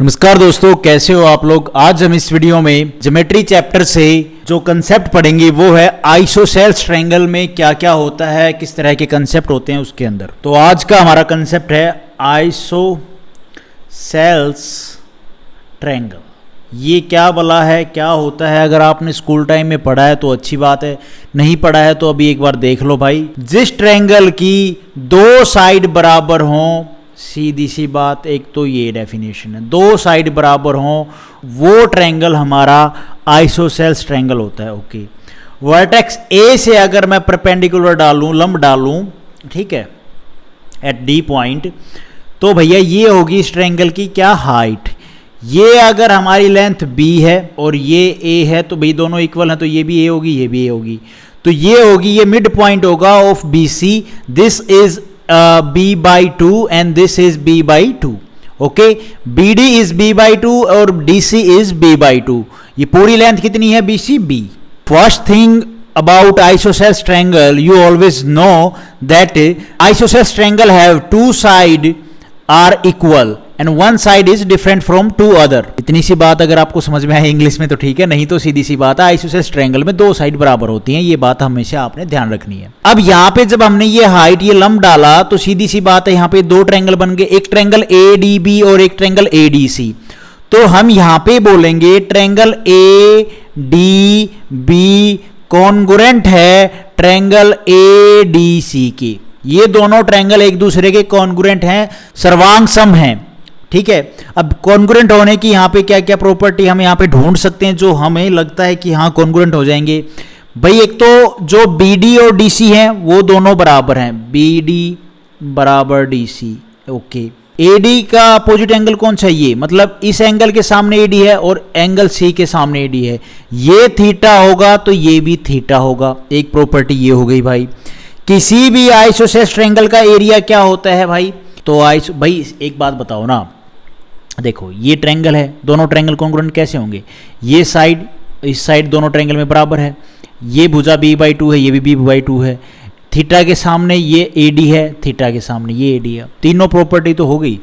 नमस्कार दोस्तों, कैसे हो आप लोग। आज हम इस वीडियो में ज्योमेट्री चैप्टर से जो कंसेप्ट पढ़ेंगे वो है आइसोसेल्स ट्रायंगल में क्या क्या होता है, किस तरह के कंसेप्ट होते हैं उसके अंदर। तो आज का हमारा कंसेप्ट है आइसोसेल्स ट्रायंगल। ये क्या बला है, क्या होता है। अगर आपने स्कूल टाइम में पढ़ा है तो अच्छी बात है, नहीं पढ़ा है तो अभी एक बार देख लो भाई। जिस ट्रायंगल की दो साइड बराबर हों, सीधी सी बात, एक तो ये डेफिनेशन है, दो साइड बराबर हों वो ट्रायंगल हमारा आइसोसेल्स ट्रायंगल होता है। ओके, वर्टेक्स ए से अगर मैं परपेंडिकुलर डालूं, लंब डालूं, ठीक है, एट डी पॉइंट, तो भैया ये होगी इस ट्रायंगल की क्या, हाइट। ये अगर हमारी लेंथ बी है और ये ए है तो भाई दोनों इक्वल हैं, तो ये भी ए होगी, ये भी ए होगी, तो ये होगी, ये मिड पॉइंट होगा of B C. This is b by 2 and this is b by 2. Okay, BD is b by 2 और DC is b by 2. ये पूरी लेंथ कितनी है BC, B. First thing about isosceles triangle, you always know that isosceles triangle have two side are equal and one side is different from two other. इतनी सी बात अगर आपको समझ में आए इंग्लिश में तो ठीक है, नहीं तो सीधी सी बात है, आइसोसेल्स ट्रायंगल में दो साइड बराबर होती हैं। ये बात हमेशा आपने ध्यान रखनी है। अब यहाँ पे जब हमने ये हाइट, ये लंब डाला तो सीधी सी बात है, यहाँ पे दो ट्रायंगल बन गए, एक ट्रायंगल ADB और एक ट्रायंगल ADC। तो हम यहाँ पे बोलेंगे ट्रायंगल ADB कॉन्ग्रुएंट है ट्रायंगल ADC के। ये दोनों ट्रायंगल एक दूसरे के कॉन्ग्रुएंट हैं, सर्वांग सम हैं, ठीक है। अब कॉन्ग्रुएंट होने की यहाँ पे क्या क्या प्रॉपर्टी हम यहाँ पे ढूंढ सकते हैं जो हमें लगता है कि हाँ कॉन्ग्रुएंट हो जाएंगे। भाई एक तो जो BD और DC हैं वो दोनों बराबर हैं, BD बराबर DC। ओके, AD का अपोजिट एंगल कौन सा है, ये मतलब इस एंगल के सामने AD है और एंगल C के सामने AD है, ये थीटा होगा तो ये भी थीटा होगा। एक प्रॉपर्टी ये हो गई भाई। किसी भी आइसोसेल्स ट्रायंगल का एरिया क्या होता है भाई, तो भाई एक बात बताओ ना, देखो ये ट्रायंगल है, दोनों ट्रायंगल कॉन्ग्रुएंट कैसे होंगे, ये साइड इस साइड दोनों ट्रायंगल में बराबर है, ये भुजा b by 2 है, ये भी b by 2 है, थीटा के सामने ये AD है, थीटा के सामने ये AD है, तीनों प्रॉपर्टी तो हो गई।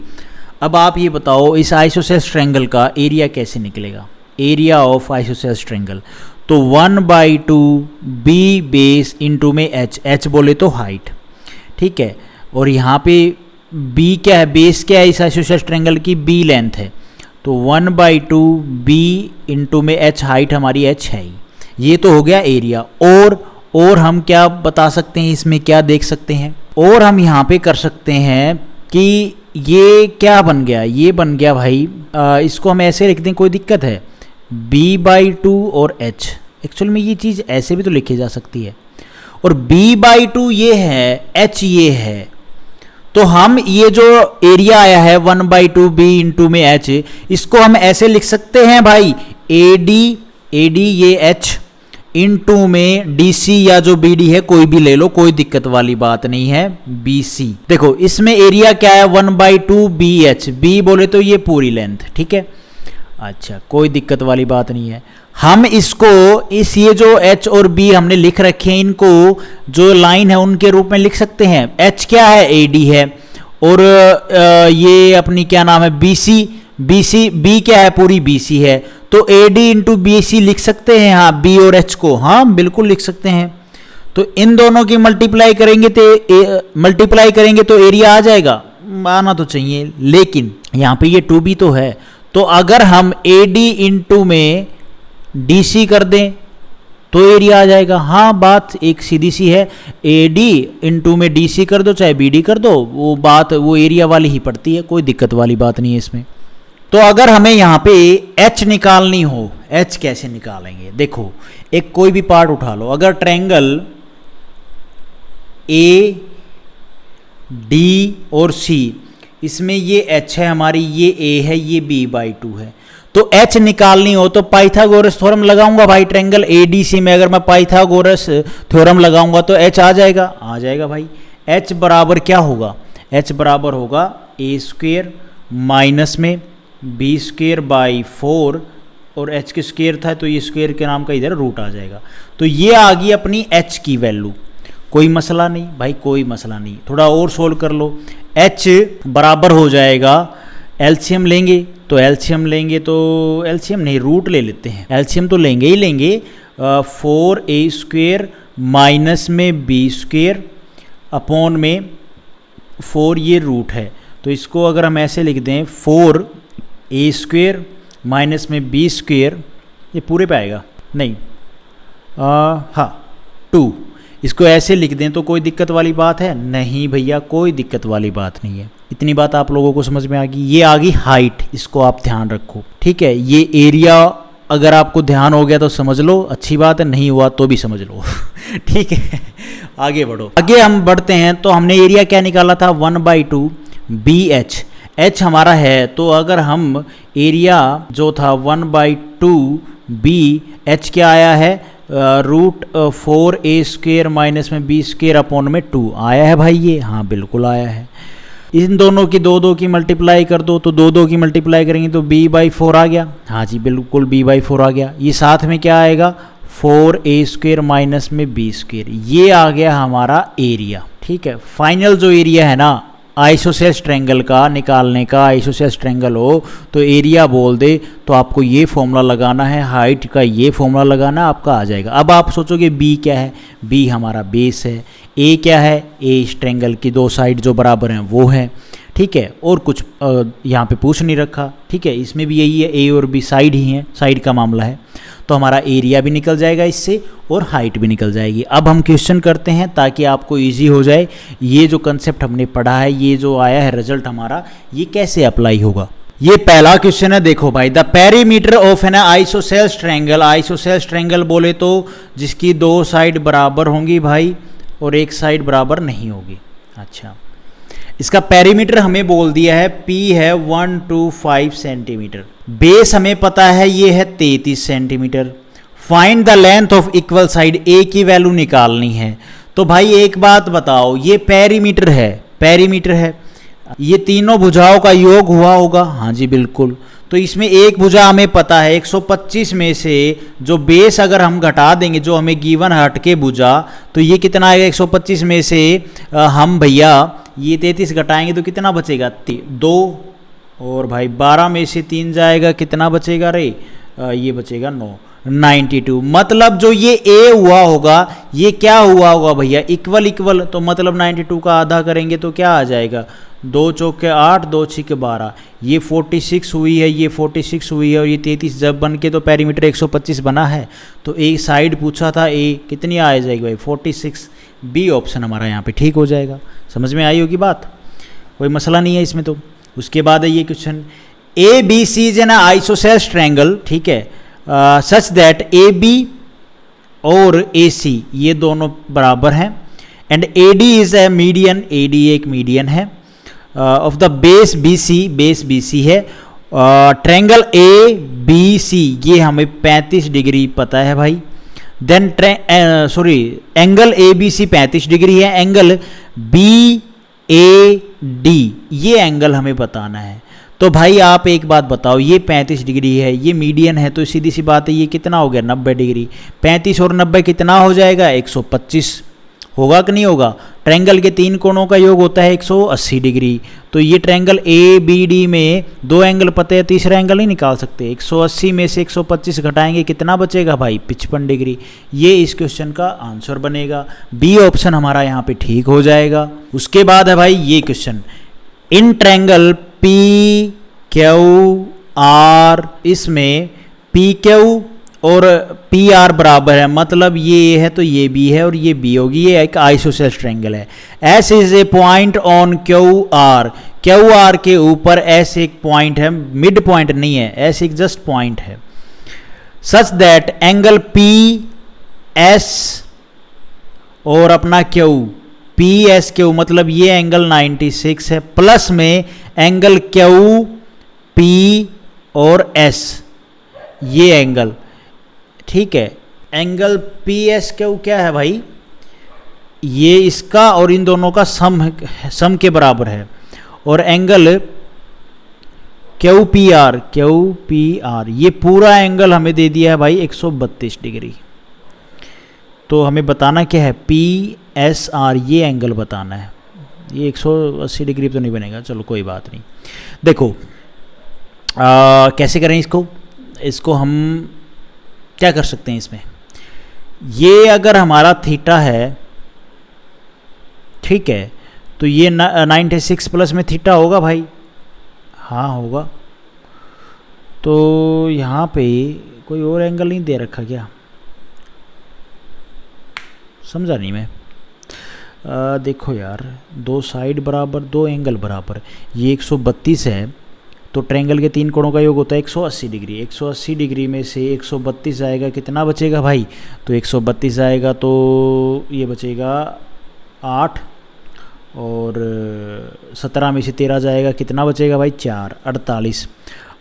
अब आप ये बताओ इस आइसोसेल्स ट्रायंगल का एरिया कैसे निकलेगा, एरिया ऑफ आइसोसेल्स ट्रायंगल, तो 1/2 b बेस इंटू में h बोले तो हाइट, ठीक है, और यहाँ पे b क्या है, बेस क्या है इस आइसोसेल्स ट्रायंगल की, b लेंथ है, तो 1/2 b इंटू में h, हाइट हमारी h है ही। ये तो हो गया एरिया। और हम क्या बता सकते हैं, इसमें क्या देख सकते हैं, और हम यहाँ पे कर सकते हैं कि ये क्या बन गया, ये बन गया भाई, इसको हम ऐसे लिख दें, कोई दिक्कत है, b/2 और h। एक्चुअल में ये चीज़ ऐसे भी तो लिखी जा सकती है, और b/2 ये है, h ये है, तो हम ये जो एरिया आया है 1/2 b इंटू में h, इसको हम ऐसे लिख सकते हैं भाई, AD ये h इंटू में DC या जो BD है कोई भी ले लो, कोई दिक्कत वाली बात नहीं है, BC। देखो इसमें एरिया क्या है, 1/2 BH, B बोले तो ये पूरी लेंथ, ठीक है, अच्छा कोई दिक्कत वाली बात नहीं है। हम इसको ये जो h और b हमने लिख रखे हैं, इनको जो लाइन है उनके रूप में लिख सकते हैं। h क्या है, AD है, और ये अपनी क्या नाम है, BC, b क्या है, पूरी BC है, तो AD इंटू BC लिख सकते हैं, हाँ b और h को, हाँ बिल्कुल लिख सकते हैं। तो इन दोनों की मल्टीप्लाई करेंगे तो एरिया आ जाएगा, आना तो चाहिए, लेकिन यहाँ पे ये 2b तो है, तो अगर हम AD इंटू में DC कर दें तो एरिया आ जाएगा। हाँ बात एक सीधी सी है, AD इंटू में DC कर दो चाहे BD कर दो, वो बात वो एरिया वाली ही पड़ती है, कोई दिक्कत वाली बात नहीं है इसमें। तो अगर हमें यहाँ पे H निकालनी हो, H कैसे निकालेंगे, देखो एक कोई भी पार्ट उठा लो, अगर ट्रायंगल AD और C, इसमें ये H है हमारी, ये A है, ये b/2 है, तो H निकालनी हो तो पाइथागोरस थ्योरम लगाऊंगा भाई। ट्रायंगल ADC में अगर मैं पाइथागोरस थ्योरम लगाऊंगा तो H आ जाएगा भाई। H बराबर क्या होगा, H बराबर होगा A² माइनस में b²/4, और h के स्क्वायर था तो ये स्क्वायर के नाम का इधर रूट आ जाएगा। तो ये आ गई अपनी h की वैल्यू, कोई मसला नहीं भाई, कोई मसला नहीं। थोड़ा और सोल्व कर लो, h बराबर हो जाएगा एलसीएम लेंगे तो एलसीएम नहीं, रूट ले लेते हैं। एलसीएम तो लेंगे ही लेंगे। 4a² माइनस में b² अपॉन में 4, ये रूट है, तो इसको अगर हम ऐसे लिख दें 4a² माइनस में b², ये पूरे पे आएगा नहीं, हाँ 2, इसको ऐसे लिख दें तो कोई दिक्कत वाली बात है? नहीं भैया, कोई दिक्कत वाली बात नहीं है। इतनी बात आप लोगों को समझ में आ गई। ये आ गई हाइट, इसको आप ध्यान रखो, ठीक है। ये एरिया अगर आपको ध्यान हो गया तो समझ लो, अच्छी बात है, नहीं हुआ तो भी समझ लो ठीक है। आगे बढ़ो, आगे हम बढ़ते हैं। तो हमने एरिया क्या निकाला था? 1/2 BH, H हमारा है, तो अगर हम एरिया जो था 1/2 BH क्या आया है? √4a² माइनस में b² अपॉन में 2 आया है भाई ये, हाँ बिल्कुल आया है। इन दोनों की 2 की मल्टीप्लाई कर दो, तो 2 की मल्टीप्लाई करेंगे तो b/4 आ गया, हाँ जी बिल्कुल b/4 आ गया। ये साथ में क्या आएगा? 4a² माइनस में b², ये आ गया हमारा एरिया, ठीक है। फाइनल जो एरिया है ना आइसोसेल्स ट्रायंगल का निकालने का, आइसोसेल्स ट्रायंगल हो तो एरिया बोल दे तो आपको ये फॉर्मूला लगाना है, हाइट का ये फॉर्मूला लगाना, आपका आ जाएगा। अब आप सोचोगे बी क्या है? बी हमारा बेस है। ए क्या है? ए इस ट्रायंगल की 2 साइड जो बराबर हैं वो है, ठीक है। और कुछ यहाँ पे पूछ नहीं रखा, ठीक है। इसमें भी यही है, ए और बी साइड ही हैं, साइड का मामला है, तो हमारा एरिया भी निकल जाएगा इससे और हाइट भी निकल जाएगी। अब हम क्वेश्चन करते हैं ताकि आपको इजी हो जाए। ये जो कंसेप्ट हमने पढ़ा है, ये जो आया है रिजल्ट हमारा, ये कैसे अप्लाई होगा। ये पहला क्वेश्चन है, देखो भाई, the perimeter of N isosceles triangle. Isosceles triangle बोले तो जिसकी 2 साइड बराबर होंगी भाई और एक साइड बराबर नहीं होगी। अच्छा, इसका पेरीमीटर हमें बोल दिया है, P है 125 सेंटीमीटर। बेस हमें पता है ये है 33 centimetre. Find the length of equal side, A की वैल्यू निकालनी है। तो भाई एक बात बताओ, ये पेरीमीटर है, पेरीमीटर है, ये तीनों भुजाओं का योग हुआ होगा, हाँ जी बिल्कुल। तो इसमें एक भुजा हमें पता है 125 में से जो बेस अगर हम घटा देंगे, जो हमें गिवन हट के भुजा, तो ये कितना आएगा? 125 में से हम भैया ये 33 घटाएंगे तो कितना बचेगा? 2, और भाई 12 में से 3 जाएगा, कितना बचेगा रे? ये बचेगा 9, 92। मतलब जो ये ए हुआ होगा, ये क्या हुआ होगा भैया? इक्वल इक्वल, तो मतलब 92 का आधा करेंगे तो क्या आ जाएगा? 2 चौके 8, 2 छिके 12, ये 46 हुई है, ये 46 हुई है, और ये 33 जब बन के तो पेरीमीटर 125 बना है। तो एक साइड पूछा था ए, कितनी आ जाएगी भाई? 46। बी ऑप्शन हमारा यहाँ पे ठीक हो जाएगा। समझ में आई होगी बात, कोई मसला नहीं है इसमें। तो उसके बाद है ये question, A B C is an isosceles triangle, ठीक है, सच दैट ए बी और ए सी ये दोनों बराबर हैं, and A D is a median, A D एक मीडियन है, of the base B C, base B C है। ट्रायंगल ए बी सी ये हमें 35 डिग्री पता है भाई। Then angle A B C 35 degree है, एंगल बी ए डी ये एंगल हमें बताना है। तो भाई आप एक बात बताओ, ये 35 डिग्री है, ये मीडियन है, तो सीधी सी बात है, ये कितना हो गया? 90 डिग्री। 35 और 90 कितना हो जाएगा? 125 होगा कि नहीं होगा? ट्रायंगल के 3 कोणों का योग होता है 180 डिग्री। तो ये ट्रायंगल ए बी डी में 2 एंगल पता है, तीसरा एंगल नहीं निकाल सकते। 180 में से 125 घटाएंगे, कितना बचेगा भाई? 55 डिग्री। ये इस क्वेश्चन का आंसर बनेगा। बी ऑप्शन हमारा यहाँ पे ठीक हो जाएगा। उसके बाद है भाई ये question, in triangle P Q R, इसमें पी क्यू और पी आर बराबर है, मतलब ये ए है तो ये बी है और ये बी होगी, ये एक आइसोसेल्स ट्रायंगल है। S is a point on Q R, Q R के ऊपर एस एक पॉइंट है, मिड पॉइंट नहीं है, एस एक जस्ट पॉइंट है। Such that angle P S और अपना क्यू, पी एस क्यू मतलब ये एंगल 96 है, प्लस में एंगल क्यू पी और एस ये एंगल, ठीक है। एंगल पी एस क्यू क्या है भाई? ये इसका और इन दोनों का सम के बराबर है। और एंगल क्यू पी आर ये पूरा एंगल हमें दे दिया है भाई 132 डिग्री। तो हमें बताना क्या है? पी एस आर ये एंगल बताना है। ये 180 डिग्री तो नहीं बनेगा, चलो कोई बात नहीं। देखो कैसे करें इसको, इसको हम क्या कर सकते हैं इसमें, ये अगर हमारा थीटा है, ठीक है, तो ये 96 प्लस में थीटा होगा भाई, हाँ होगा। तो यहाँ पे कोई और एंगल नहीं दे रखा क्या, समझा नहीं मैं। देखो यार, दो साइड बराबर, दो एंगल बराबर, ये 132 है, तो ट्रायंगल के तीन कोणों का योग होता है 180 डिग्री। 180 डिग्री में से 132 आएगा, कितना बचेगा भाई, तो 132 आएगा तो ये बचेगा 8, और 17 में से 13 जाएगा, कितना बचेगा भाई 4, 48।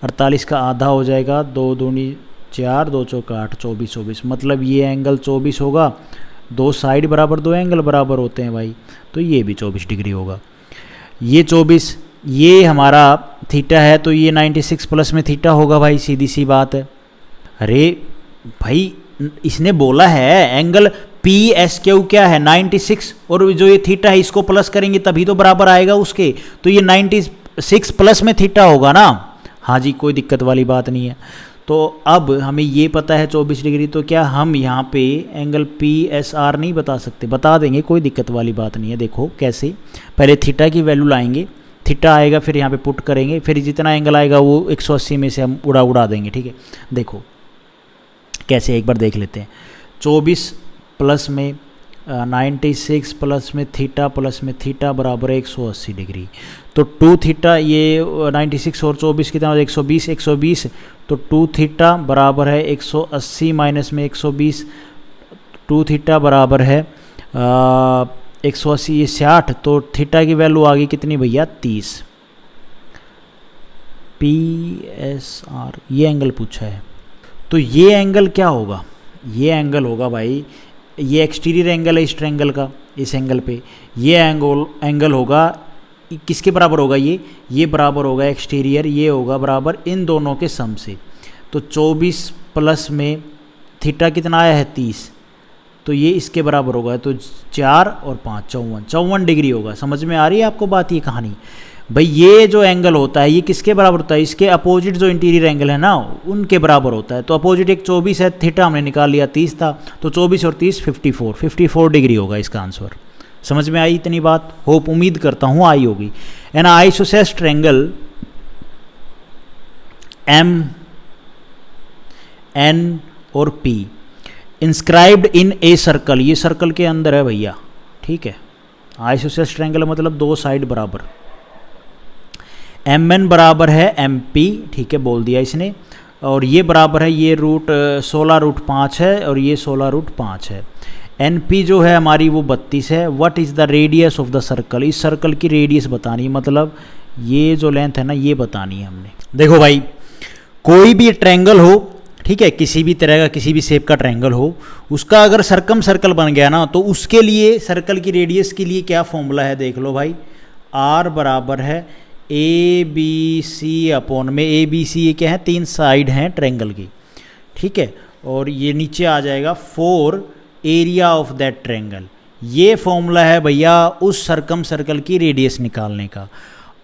48 का आधा हो जाएगा, 2 दूनी 4, 2 चौका 8, 24, 24, मतलब ये एंगल 24 होगा। दो साइड बराबर, दो एंगल बराबर होते हैं भाई, तो ये भी 24 डिग्री होगा। ये 24, ये हमारा थीटा है, तो ये 96 प्लस में थीटा होगा भाई, सीधी सी बात है। अरे भाई इसने बोला है एंगल पी एस क्यू क्या है 96, और जो ये थीटा है इसको प्लस करेंगे तभी तो बराबर आएगा उसके, तो ये 96 प्लस में थीटा होगा ना। हाँ जी, कोई दिक्कत वाली बात नहीं है। तो अब हमें ये पता है 24 डिग्री, तो क्या हम यहाँ पे एंगल पी एस आर नहीं बता सकते, बता देंगे, कोई दिक्कत वाली बात नहीं है। देखो कैसे, पहले थीटा की वैल्यू लाएंगे, थीटा आएगा, फिर यहाँ पे पुट करेंगे, फिर जितना एंगल आएगा वो 180 में से हम उड़ा देंगे, ठीक है। देखो कैसे, एक बार देख लेते हैं। 24 प्लस में 96 प्लस में थीटा बराबर है 180 डिग्री, तो 2 थीटा, ये 96 और 24 कितना हो, 120, 120, तो 2 थीटा बराबर है 180 माइनस में 120, 2 थीटा बराबर है 180, ये 60, तो थीटा की वैल्यू आ गई कितनी भैया 30। पी एस आर ये एंगल पूछा है, तो ये एंगल क्या होगा, ये एंगल होगा भाई, ये एक्सटीरियर एंगल है इस ट्रायंगल का, इस एंगल पे ये एंगल होगा, किसके बराबर होगा, ये बराबर होगा एक्सटीरियर, ये होगा बराबर इन दोनों के सम से। तो 24 प्लस में थीटा कितना आया है 30, तो ये इसके बराबर होगा, तो 4 और 5 54 डिग्री होगा। समझ में आ रही है आपको बात, ये कहानी भाई। ये जो एंगल होता है ये किसके बराबर होता है, इसके अपोजिट जो इंटीरियर एंगल है ना उनके बराबर होता है। तो अपोजिट एक 24 है, थीटा हमने निकाल लिया 30 था, तो 24 और 30 54 डिग्री होगा इसका आंसर। समझ में आई इतनी बात, होप उम्मीद करता हूँ आई होगी। An isosceles triangle M N और P inscribed in a circle, ये सर्कल के अंदर है भैया, ठीक है। आइसोसेलेस ट्रायंगल मतलब दो साइड बराबर, एम एन बराबर है एम पी, ठीक है, बोल दिया इसने, और ये बराबर है, ये रूट 16√5 है और ये 16√5 है। एन पी जो है हमारी वो 32 है। What is the radius of the circle, इस सर्कल की रेडियस बतानी है, मतलब ये जो लेंथ है ना ये बतानी है हमने। देखो भाई, कोई भी ट्रायंगल हो, ठीक है, किसी भी तरह का किसी भी शेप का ट्रायंगल हो, उसका अगर सर्कल बन गया ना, तो उसके लिए सर्कल की रेडियस के लिए क्या फॉर्मूला है देख लो भाई, आर बराबर है ए बी सी अपॉन में, ए बी सी ये क्या है, 3 साइड हैं ट्रायंगल की, ठीक है, और ये नीचे आ जाएगा 4 एरिया ऑफ दैट ट्रायंगल। ये फॉर्मूला है भैया उस सर्कल की रेडियस निकालने का।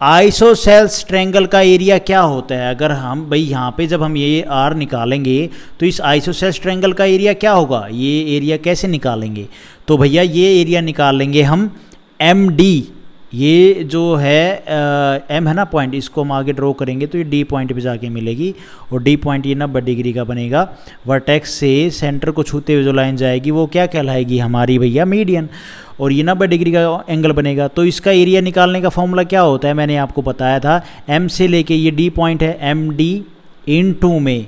आइसोसेलेस ट्रायंगल का एरिया क्या होता है, अगर हम भाई यहाँ पे जब हम ये आर निकालेंगे तो इस आइसोसेलेस ट्रायंगल का एरिया क्या होगा, ये एरिया कैसे निकालेंगे, तो भैया ये एरिया निकाल लेंगे हम एम डी, ये जो है एम है ना पॉइंट, इसको हम आगे ड्रॉ करेंगे तो ये डी पॉइंट पे जाके मिलेगी, और डी पॉइंट ये 90 डिग्री का बनेगा। वर्टेक्स से सेंटर को छूते हुए जो लाइन जाएगी वो क्या कहलाएगी हमारी भैया मीडियन, और ये 90 डिग्री का एंगल बनेगा। तो इसका एरिया निकालने का फॉर्मूला क्या होता है, मैंने आपको बताया था, एम से लेके ये डी पॉइंट है, एम डी इन टू में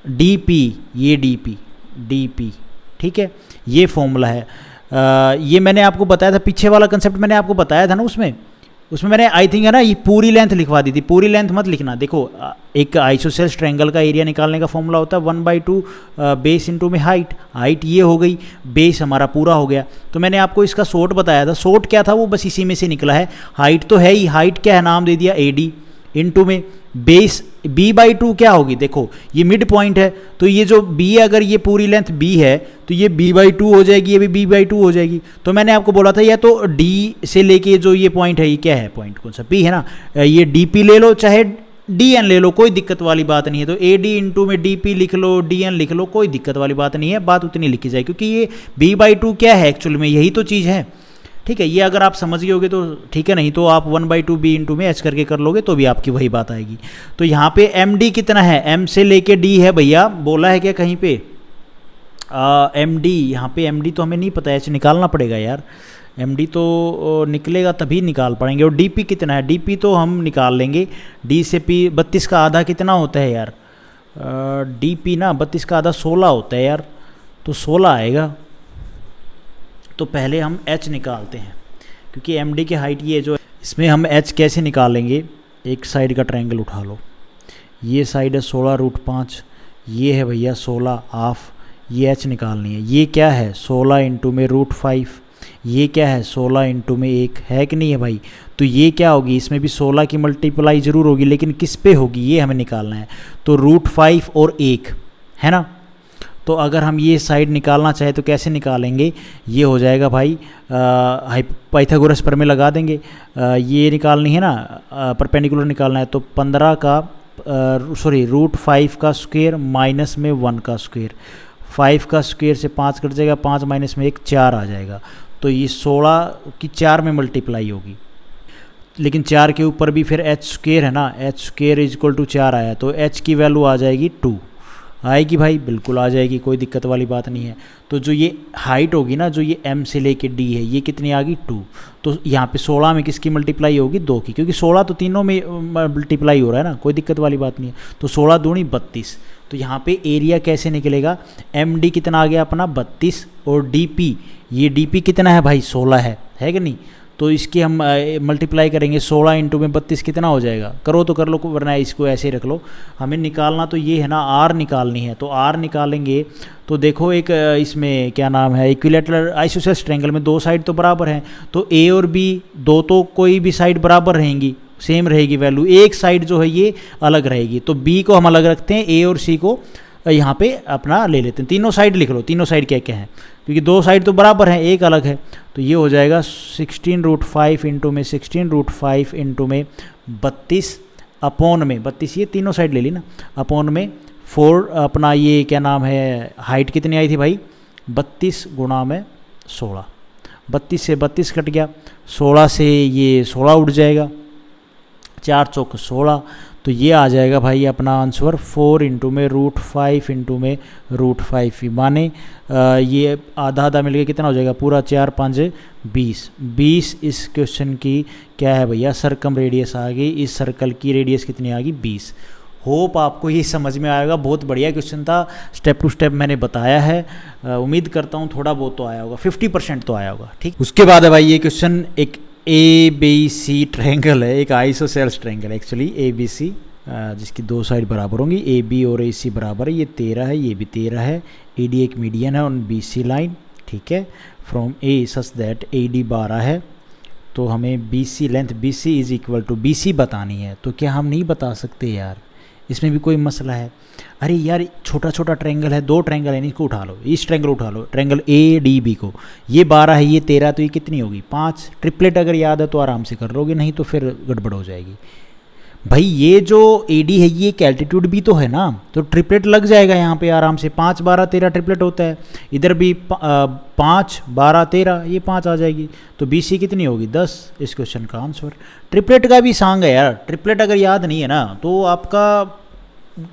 डी पी, ये डी पी, ठीक है, ये फॉर्मूला है। ये मैंने आपको बताया था, पीछे वाला कंसेप्ट मैंने आपको बताया था ना, उसमें मैंने आई थिंक है ना ये पूरी लेंथ लिखवा दी थी, पूरी लेंथ मत लिखना। देखो एक आइसोसेलेस ट्रायंगल का एरिया निकालने का फॉर्मूला होता है 1/2 बेस इंटू में हाइट ये हो गई, बेस हमारा पूरा हो गया। तो मैंने आपको इसका शॉर्ट बताया था, शॉर्ट क्या था वो बस इसी में से निकला है, हाइट तो है ही, हाइट क्या है नाम दे दिया AD, इंटू में बेस B/2 क्या होगी, देखो ये मिड पॉइंट है, तो ये जो B है, अगर ये पूरी लेंथ B है तो ये B/2 हो जाएगी, ये भी B/2 हो जाएगी। तो मैंने आपको बोला था या तो D से लेके जो ये पॉइंट है, ये क्या है पॉइंट, कौन सा P है ना, ये DP ले लो चाहे डी एन ले लो, कोई दिक्कत वाली बात नहीं है। तो ए डी इंटू में डी पी लिख लो, डी एन लिख लो, कोई दिक्कत वाली बात नहीं है, बात उतनी लिखी जाए, क्योंकि ये b/2 क्या है एक्चुअल में, यही तो चीज़ है। ठीक है, ये अगर आप समझ गए होगे तो ठीक है, नहीं तो आप 1/2 b इंटू में h करके कर लोगे तो भी आपकी वही बात आएगी। तो यहाँ पे एम डी कितना है, m से लेके d है भैया, बोला है क्या कहीं पे एम डी, यहाँ पे एम डी तो हमें नहीं पता, h निकालना पड़ेगा यार, एम डी तो निकलेगा तभी निकाल पाएंगे। और डी पी कितना है, डी पी तो हम निकाल लेंगे, डी से पी 32 का आधा कितना होता है यार, डी पी ना 32 का आधा 16 होता है यार, तो 16 आएगा। तो पहले हम h निकालते हैं, क्योंकि एम डी की हाइट ये जो है, इसमें हम h कैसे निकालेंगे, एक साइड का ट्रायंगल उठा लो, ये साइड है 16√5, ये है भैया 16 हाफ, ये h निकालनी है, ये क्या है 16 इंटू में √5, ये क्या है 16 इंटू में 1 है कि नहीं है भाई। तो ये क्या होगी, इसमें भी 16 की मल्टीप्लाई ज़रूर होगी, लेकिन किस पे होगी ये हमें निकालना है। तो √5 और 1 है ना, तो अगर हम ये साइड निकालना चाहे तो कैसे निकालेंगे, ये हो जाएगा भाई पाइथागोरस प्रमेय लगा देंगे, ये निकालनी है ना, परपेंडिकुलर निकालना है, तो 15 का √5 का स्क्वायर माइनस में 1 का स्क्वायर, 5 का स्क्वायर से 5 कट जाएगा, 5 माइनस में 1 4 आ जाएगा। तो ये 16 की 4 में मल्टीप्लाई होगी, लेकिन 4 के ऊपर भी फिर h स्क्वायर है ना, h square is equal to 4 आया, तो h की वैल्यू आ जाएगी 2, आएगी भाई, बिल्कुल आ जाएगी, कोई दिक्कत वाली बात नहीं है। तो जो ये हाइट होगी ना, जो ये m से लेके d है, ये कितनी आ गई 2, तो यहाँ पे 16 में किसकी मल्टीप्लाई होगी 2 की, क्योंकि 16 तो तीनों में मल्टीप्लाई हो रहा है ना, कोई दिक्कत वाली बात नहीं है। तो 16 दूनी 32, तो यहाँ पे एरिया कैसे निकलेगा, एम डी कितना आ गया अपना 32, और डी पी, ये डी पी कितना है भाई 16 है कि नहीं, तो इसकी हम मल्टीप्लाई करेंगे, 16 इंटू में 32 कितना हो जाएगा, करो तो कर लो, वरना इसको ऐसे ही रख लो। हमें निकालना तो ये है ना, आर निकालनी है, तो आर निकालेंगे तो देखो एक इसमें क्या नाम है, इक्विलैटरल आइसोसेलेस ट्रायंगल में 2 साइड तो बराबर हैं, तो ए और बी दो तो कोई भी साइड बराबर रहेंगी, सेम रहेगी वैल्यू, एक साइड जो है ये अलग रहेगी, तो बी को हम अलग रखते हैं, ए और सी को यहाँ पे अपना ले लेते हैं। तीनों साइड लिख लो, तीनों साइड क्या क्या है, क्योंकि 2 साइड तो बराबर हैं, एक अलग है, तो ये हो जाएगा 16√5 इंटू में 16√5 इंटू में 32 अपॉन में 32, ये तीनों साइड ले ली ना, अपॉन में 4 अपना ये क्या नाम है, हाइट कितनी आई थी भाई 32 गुणा में 16, 32 से 32 कट गया, 16 से ये 16 उठ जाएगा, 4 चौक 16, तो ये आ जाएगा भाई अपना आंसर 4 इंटू में √5 इंटू में √5, माने ये आधा आधा मिलकर कितना हो जाएगा पूरा, 4 5 20 इस क्वेश्चन की क्या है भैया सर्कम रेडियस आ गई, इस सर्कल की रेडियस कितनी आ गई 20। होप आपको ये समझ में आएगा, बहुत बढ़िया क्वेश्चन था, स्टेप टू स्टेप मैंने बताया है, उम्मीद करता हूँ थोड़ा बहुत तो आया होगा, 50% तो आया होगा। ठीक, उसके बाद है भाई ये क्वेश्चन एक ए बी सी ट्रायंगल है, एक आइसोसेलेस ट्रायंगल है एक्चुअली ए बी सी, जिसकी 2 साइड बराबर होंगी, ए बी और ए सी बराबर है, ये 13 है, ये भी 13 है, ए डी एक मीडियन है ऑन बी सी लाइन, ठीक है, from a such that A D 12 है, तो हमें B C length B C is equal to B C बतानी है। तो क्या हम नहीं बता सकते यार, इसमें भी कोई मसला है, अरे यार छोटा छोटा ट्रायंगल है, 2 ट्रायंगल है, इसको उठा लो, इस ट्रायंगल उठा लो, ट्रायंगल ए डी बी को, ये 12 है, ये 13, तो ये कितनी होगी 5, ट्रिपलेट अगर याद है तो आराम से कर लोगे, नहीं तो फिर गड़बड़ हो जाएगी। भाई ये जो ए डी है ये एक एल्टीट्यूड भी तो है ना, तो ट्रिपलेट लग जाएगा यहाँ पे आराम से, 5 12 13 ट्रिपलेट होता है, इधर भी 5 12 13 ये 5 आ जाएगी, तो बी सी कितनी होगी 10, इस क्वेश्चन का आंसर। ट्रिपलेट का भी सांग है यार, ट्रिपलेट अगर याद नहीं है ना तो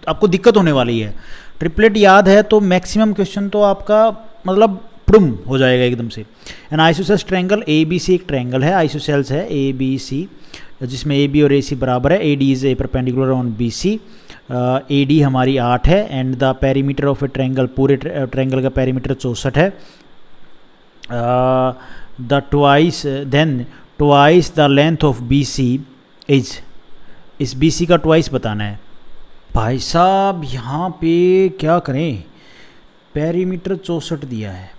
आपको दिक्कत होने वाली है, ट्रिपलेट याद है तो मैक्सिमम क्वेश्चन तो आपका मतलब प्रुम हो जाएगा एकदम से। An isosceles triangle A B C एक ट्रायंगल है, आइसोसेल्स है ए बी सी, जिसमें ए बी और ए सी बराबर है, A D is a perpendicular on B C, A D हमारी 8 है, and the perimeter of a triangle, पूरे ट्रायंगल का पेरीमीटर 64 है, the twice the length of B C is, इस बी सी का ट्वाइस बताना है। भाई साहब यहाँ पे क्या करें, पेरीमीटर 64 दिया है,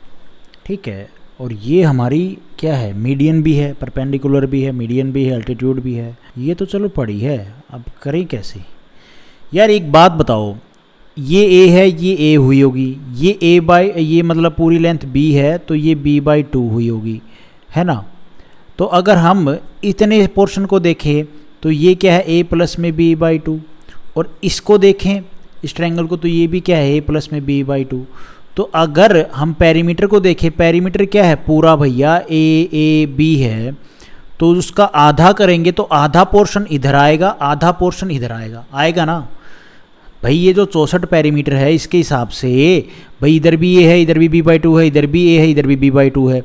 ठीक है, और ये हमारी क्या है मीडियन भी है, परपेंडिकुलर भी है, मीडियन भी है, अल्टीट्यूड भी है, ये तो चलो पड़ी है, अब करें कैसे यार, एक बात बताओ, ये ए है, ये ए हुई होगी, ये ए बाई ये मतलब पूरी लेंथ बी है, तो ये b/2 हुई होगी, है ना। तो अगर हम इतने पोर्शन को देखें तो ये क्या है a प्लस में b/2, और इसको देखें इस ट्रायंगल को, तो ये भी क्या है a प्लस में b/2। तो अगर हम पेरीमीटर को देखें, पेरीमीटर क्या है पूरा भैया a b है, तो उसका आधा करेंगे तो आधा पोर्शन इधर आएगा, आधा पोर्शन इधर आएगा, आएगा ना भाई। ये जो 64 पेरीमीटर है इसके हिसाब से भाई इधर भी ये है, इधर भी b/2 है, इधर भी a है, इधर भी b/2 है,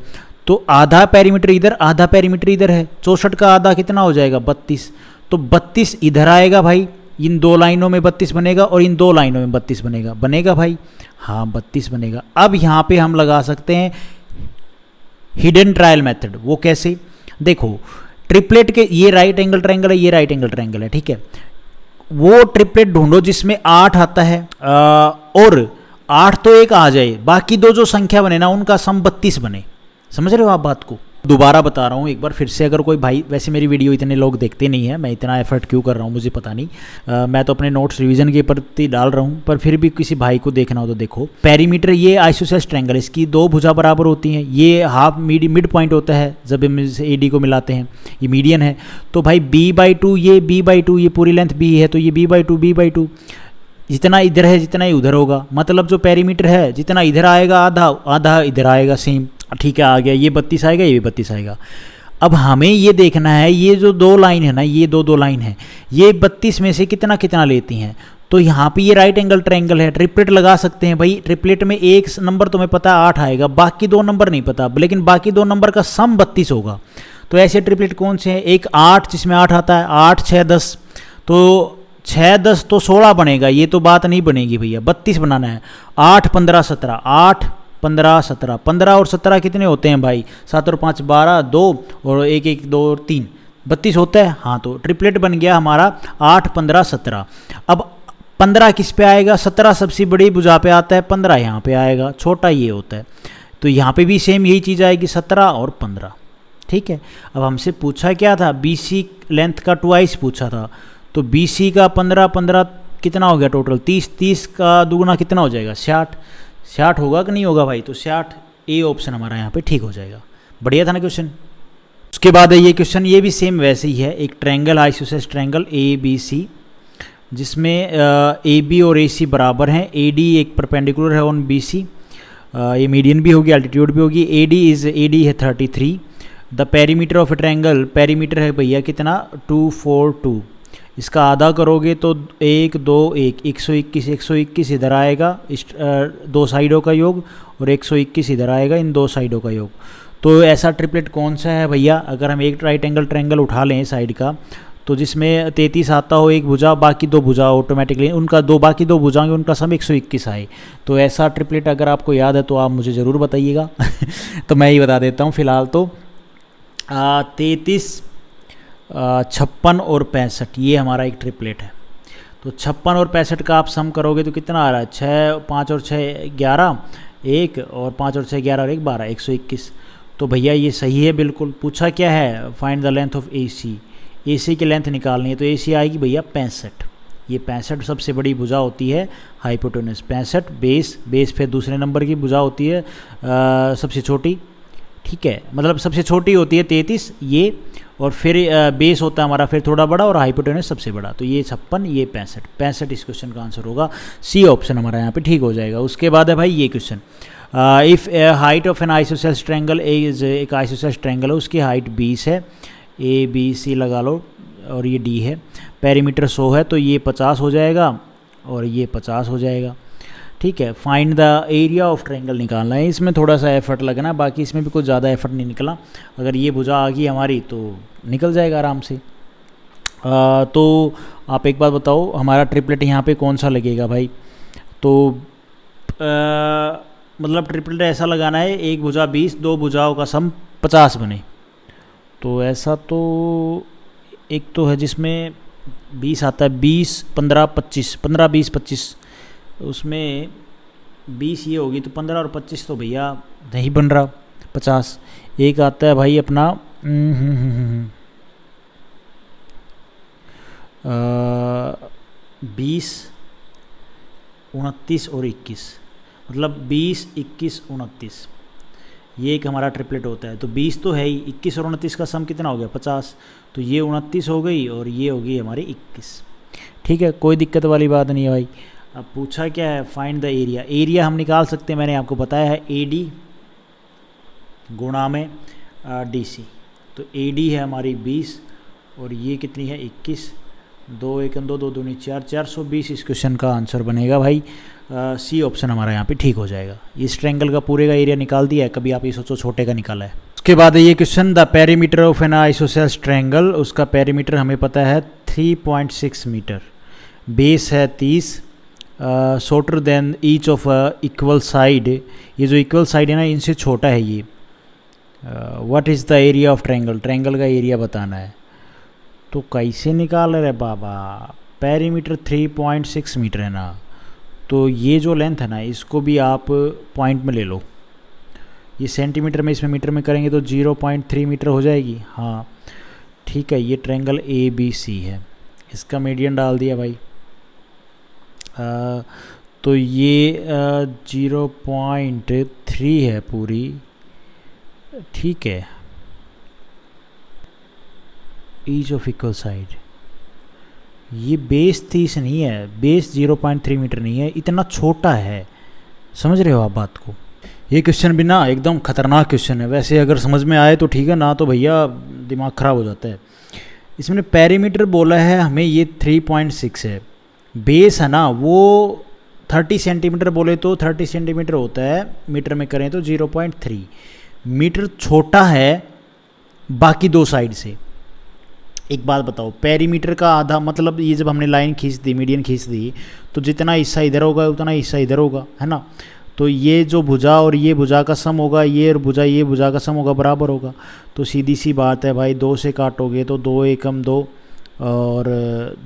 तो आधा पेरीमीटर इधर, आधा पेरीमीटर इधर है। 64 का आधा कितना हो जाएगा 32, तो 32 इधर आएगा भाई, इन दो लाइनों में 32 बनेगा और इन दो लाइनों में 32 बनेगा, बनेगा भाई, हाँ 32 बनेगा। अब यहाँ पे हम लगा सकते हैं हिडन ट्रायल मेथड। वो कैसे, देखो ट्रिपलेट के, ये राइट एंगल ट्रायंगल है, ये राइट एंगल ट्रायंगल है, ठीक है। वो ट्रिपलेट ढूंढो जिसमें 8 आता है और 8 तो एक आ जाए, बाकी दो जो संख्या बने ना उनका सम 32 बने। समझ रहे हो आप बात को? दोबारा बता रहा हूँ एक बार फिर से, अगर कोई भाई, वैसे मेरी वीडियो इतने लोग देखते नहीं है, मैं इतना एफर्ट क्यों कर रहा हूँ मुझे पता नहीं, मैं तो अपने नोट्स रिवीजन के प्रति डाल रहा हूँ, पर फिर भी किसी भाई को देखना हो तो देखो। पेरीमीटर ये आइसोसेलेस ट्रायंगल, इसकी दो भुजा बराबर होती हैं, ये हाफ मिड पॉइंट होता है जब हम ए डी को मिलाते हैं, ये मीडियन है। तो भाई b/2, ये b/2, ये पूरी लेंथ b है, तो ये b/2 जितना इधर है जितना ही उधर होगा, मतलब जो पेरीमीटर है जितना इधर आएगा आधा, आधा इधर आएगा, सेम, ठीक है, आ गया। ये 32 आएगा, ये भी 32 आएगा। अब हमें ये देखना है ये जो दो लाइन है ना, ये दो लाइन है, ये 32 में से कितना कितना लेती हैं। तो यहाँ पे ये राइट एंगल ट्रायंगल है, ट्रिपलेट लगा सकते हैं भाई। ट्रिपलेट में एक नंबर तुम्हें पता है 8 आएगा, बाकी दो नंबर नहीं पता, लेकिन बाकी दो नंबर का सम 32 होगा। तो ऐसे ट्रिपलेट कौन से हैं, एक 8 जिसमें 8 आता है, 8 6 10, तो 6 10 तो 16 बनेगा, ये तो बात नहीं बनेगी भैया, 32 बनाना है। 8 15 17, 8 15 17, 15 और 17 कितने होते हैं भाई, 7 और 5 12, 2 और 1 1 2 और 3 32 होता है। हाँ, तो ट्रिपलेट बन गया हमारा 8 15 17। अब 15 किस पे आएगा, 17 सबसे बड़ी भुजा पे आता है, 15 यहाँ पे आएगा, छोटा ये होता है। तो यहाँ पे भी सेम यही चीज़ आएगी, 17 और 15, ठीक है। अब हमसे पूछा क्या था, BC लेंथ का ट्वाइस पूछा था, तो BC का 15 15 कितना हो गया टोटल, 30, 30 का दुगुना कितना हो जाएगा, 60, 60 होगा कि नहीं होगा भाई, तो 60 ए ऑप्शन हमारा यहाँ पे ठीक हो जाएगा। बढ़िया था ना क्वेश्चन। उसके बाद है ये क्वेश्चन, ये भी सेम वैसे ही है, एक ट्रायंगल आइसोसेलेस ट्रायंगल ABC जिसमें AB और AC बराबर हैं, AD एक परपेंडिकुलर है ऑन BC, ये मीडियन भी होगी, एल्टीट्यूड भी होगी। AD है 33, the perimeter of a triangle, perimeter है भैया कितना 242, इसका आधा करोगे तो 1 2 1 121, 121 इधर आएगा इस दो साइडों का योग, और 121 इधर आएगा इन दो साइडों का योग। तो ऐसा ट्रिपलेट कौन सा है भैया, अगर हम एक राइट एंगल ट्रायंगल उठा लें साइड का, तो जिसमें 33 आता हो एक भुजा, बाकी दो भुजा ऑटोमेटिकली उनका दो, बाकी दो भुजाएंगे उनका सम 121 आए, तो ऐसा ट्रिपलेट अगर आपको याद है तो आप मुझे ज़रूर बताइएगा। तो मैं ही बता देता हूँ फिलहाल, तो 33 56 और 65 ये हमारा एक ट्रिपलेट है। तो 56 और 65 का आप सम करोगे तो कितना आ रहा है, 6 5 और 6 11, 1 और 5 और 6 11 और 1 12, 121। तो भैया ये सही है बिल्कुल। पूछा क्या है, find the length of AC की लेंथ निकालनी है, तो AC आएगी भैया 65। ये 65 सबसे बड़ी भुजा होती है हाइपोटेनस, 65 बेस फिर दूसरे नंबर की भुजा होती है सबसे छोटी, ठीक है, मतलब सबसे छोटी होती है 33 ये, और फिर बेस होता है हमारा फिर थोड़ा बड़ा, और हाइपोटेनस सबसे बड़ा। तो ये 56, ये 65 इस क्वेश्चन का आंसर होगा, C ऑप्शन हमारा यहाँ पे ठीक हो जाएगा। उसके बाद है भाई ये question, if height of N isosceles triangle is, एक आइसोसेलेस ट्रायंगल है उसकी हाइट 20 है, ABC लगा लो, और ये D है, पेरीमीटर 100 है, तो ये 50 हो जाएगा और ये 50 हो जाएगा, ठीक है। Find the area of triangle निकालना है, इसमें थोड़ा सा एफर्ट लगना है, बाकी इसमें भी कुछ ज़्यादा एफर्ट नहीं निकला। अगर ये भुजा आ गई हमारी तो निकल जाएगा आराम से। तो आप एक बात बताओ, हमारा ट्रिपलेट यहाँ पे कौन सा लगेगा भाई, तो मतलब ट्रिपलेट ऐसा लगाना है, एक भुजा 20, दो भुजाओं का सम 50 बने। तो ऐसा तो एक तो है जिसमें 20 आता है, 20 15 25, 15 20 25, उसमें 20 ये होगी तो 15 और 25 तो भैया नहीं बन रहा, 50। एक आता है भाई अपना 20 29 और 21, मतलब 20 21 29, ये एक हमारा ट्रिपलेट होता है। तो 20 तो है ही, 21 और 29 का सम कितना हो गया 50, तो ये 29 हो गई और ये हो गई हमारी 21। ठीक है, कोई दिक्कत वाली बात नहीं है भाई। अब पूछा क्या है, फाइंड द एरिया। एरिया हम निकाल सकते हैं, मैंने आपको बताया है AD गुणा में DC। तो AD है हमारी 20 और ये कितनी है 21, 2 1 2 2 दूनी 4, 420 इस क्वेश्चन का आंसर बनेगा भाई। C ऑप्शन हमारा यहाँ पे ठीक हो जाएगा। इस ट्रायंगल का पूरे का एरिया निकाल दिया है, कभी आप ये सोचो छोटे का निकाला है। उसके बाद ये question, the perimeter of N isosceles triangle, उसका पेरीमीटर हमें पता है 3.6 मीटर, बेस है 30, shorter than each of equal side, ये जो इक्वल साइड है ना इनसे छोटा है ये। What is the area of triangle, triangle का एरिया बताना है। तो कैसे निकाल रहे बाबा, पेरीमीटर 3.6 मीटर है ना, तो ये जो लेंथ है ना इसको भी आप पॉइंट में ले लो, ये सेंटीमीटर में इसमें मीटर में करेंगे तो 0.3 मीटर हो जाएगी। हाँ ठीक है, ये ट्रायंगल ABC है, इसका मीडियन डाल दिया भाई। तो ये 0.3 है पूरी, ठीक है। ईच ऑफ इक्वल साइड, ये बेस 30 नहीं है, बेस 0.3 मीटर नहीं है, इतना छोटा है, समझ रहे हो आप बात को। ये क्वेश्चन भी ना एकदम खतरनाक क्वेश्चन है, वैसे अगर समझ में आए तो ठीक है, ना तो भैया दिमाग ख़राब हो जाता है। इसमें पेरीमीटर बोला है हमें, ये 3.6 है, बेस है ना वो 30 सेंटीमीटर बोले तो 30 सेंटीमीटर होता है, मीटर में करें तो 0.3 मीटर छोटा है बाकी दो साइड से। एक बात बताओ, पेरीमीटर का आधा मतलब ये जब हमने लाइन खींच दी, मीडियन खींच दी, तो जितना हिस्सा इधर होगा उतना हिस्सा इधर होगा, है ना। तो ये जो भुजा और ये भुजा का सम होगा, ये और भुजा ये भुजा का सम होगा, बराबर होगा। तो सीधी सी बात है भाई, 2 से काटोगे तो 2 एकम 2 और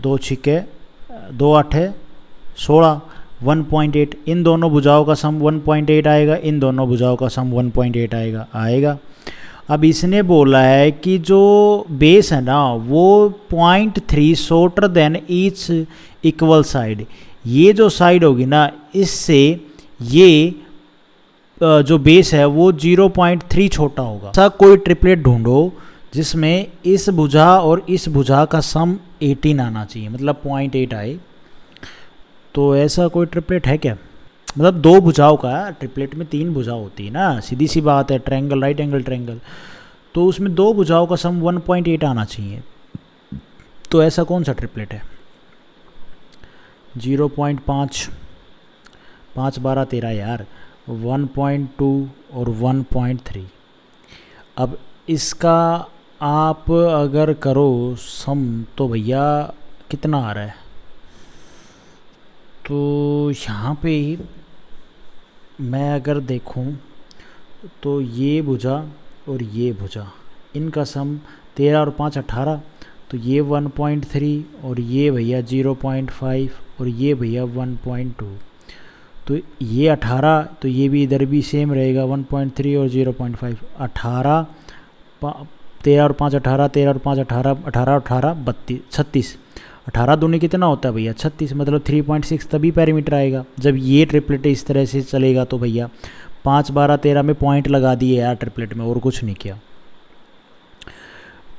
2 छिके 2 8 16, 1.8। इन दोनों भुजाओं का सम 1.8 आएगा, इन दोनों भुजाओं का सम 1.8 आएगा। अब इसने बोला है कि जो बेस है ना वो 0.3 shorter than each equal side, ये जो साइड होगी ना इससे ये जो बेस है वो 0.3 छोटा होगा। ऐसा कोई ट्रिपलेट ढूंढो जिसमें इस भुजा और इस भुजा का सम 18 आना चाहिए, मतलब 0.8 आए। तो ऐसा कोई ट्रिपलेट है क्या, मतलब दो भुजाओं का, ट्रिपलेट में 3 भुजा होती है ना, सीधी सी बात है, ट्रायंगल राइट एंगल ट्रायंगल, तो उसमें 2 भुजाओं का सम 1.8 आना चाहिए। तो ऐसा कौन सा ट्रिपलेट है, 0.5 5 12 13 यार, 1.2 और 1.3। अब इसका आप अगर करो सम तो भैया कितना आ रहा है, तो यहाँ पे मैं अगर देखूँ तो ये भुजा और ये भुजा, इनका सम 13 और 5 18, तो ये 1.3 और ये भैया 0.5 और ये भैया 1.2, तो ये 18, तो ये भी इधर भी सेम रहेगा 1.3 और 0.5। 18 13 और 5 18, 13 और 5 18, 18 18 32 36, 18 दूनी कितना होता है भैया 36, मतलब 3.6 तभी पेरीमीटर आएगा जब ये ट्रिपलेट इस तरह से चलेगा। तो भैया 5 12 13 में पॉइंट लगा दिए यार ट्रिपलेट में, और कुछ नहीं किया।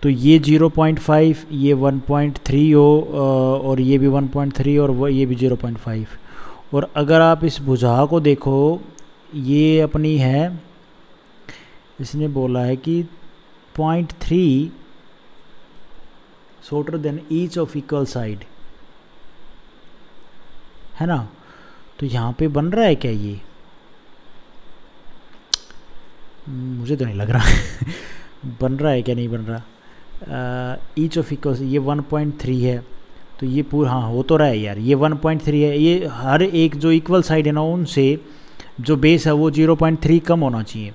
तो ये 0.5, ये 1.3 हो और ये भी 1.3 और ये भी 0.5। और अगर आप इस भुजा को देखो, ये अपनी है, इसने बोला है कि 0.3 shorter than each of equal side, है ना। तो यहाँ पे बन रहा है क्या ये, मुझे तो नहीं लग रहा बन रहा है क्या, नहीं बन रहा। ईच ऑफ इक्वल, ये 1.3 है, तो ये पूरा, हाँ हो तो रहा है यार, ये 1.3 है। ये हर एक जो इक्वल साइड है ना उनसे जो बेस है वो 0.3 कम होना चाहिए।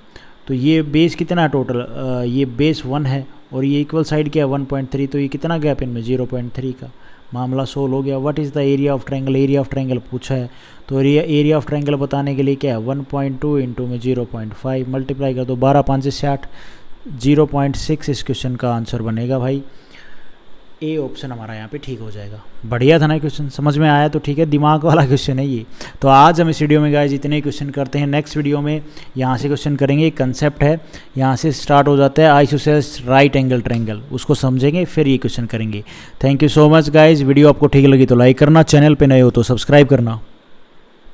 तो ये बेस कितना है टोटल, ये बेस 1 है और ये इक्वल साइड क्या है 1.3, तो ये कितना गैप इनमें 0.3 का, मामला सोल्व हो गया। What is the area of triangle, area of triangle पूछा है, तो एरिया ऑफ ट्रायंगल बताने के लिए क्या है 1.2 इंटू में 0.5 मल्टीप्लाई कर दो, 12 5 से 60, 0.6 इस क्वेश्चन का आंसर बनेगा भाई। ए ऑप्शन हमारा यहाँ पे ठीक हो जाएगा। बढ़िया था ना क्वेश्चन, समझ में आया तो ठीक है, दिमाग वाला क्वेश्चन है ये। तो आज हम इस वीडियो में गाइस इतने क्वेश्चन करते हैं। नेक्स्ट वीडियो में यहाँ से क्वेश्चन करेंगे, एक कंसेप्ट है यहाँ से स्टार्ट हो जाता है, आइसोसेलेस राइट एंगल ट्रायंगल, उसको समझेंगे फिर ये क्वेश्चन करेंगे। Thank you so much guys. Video आपको ठीक लगी तो लाइक करना, चैनल पर नए हो तो सब्सक्राइब करना।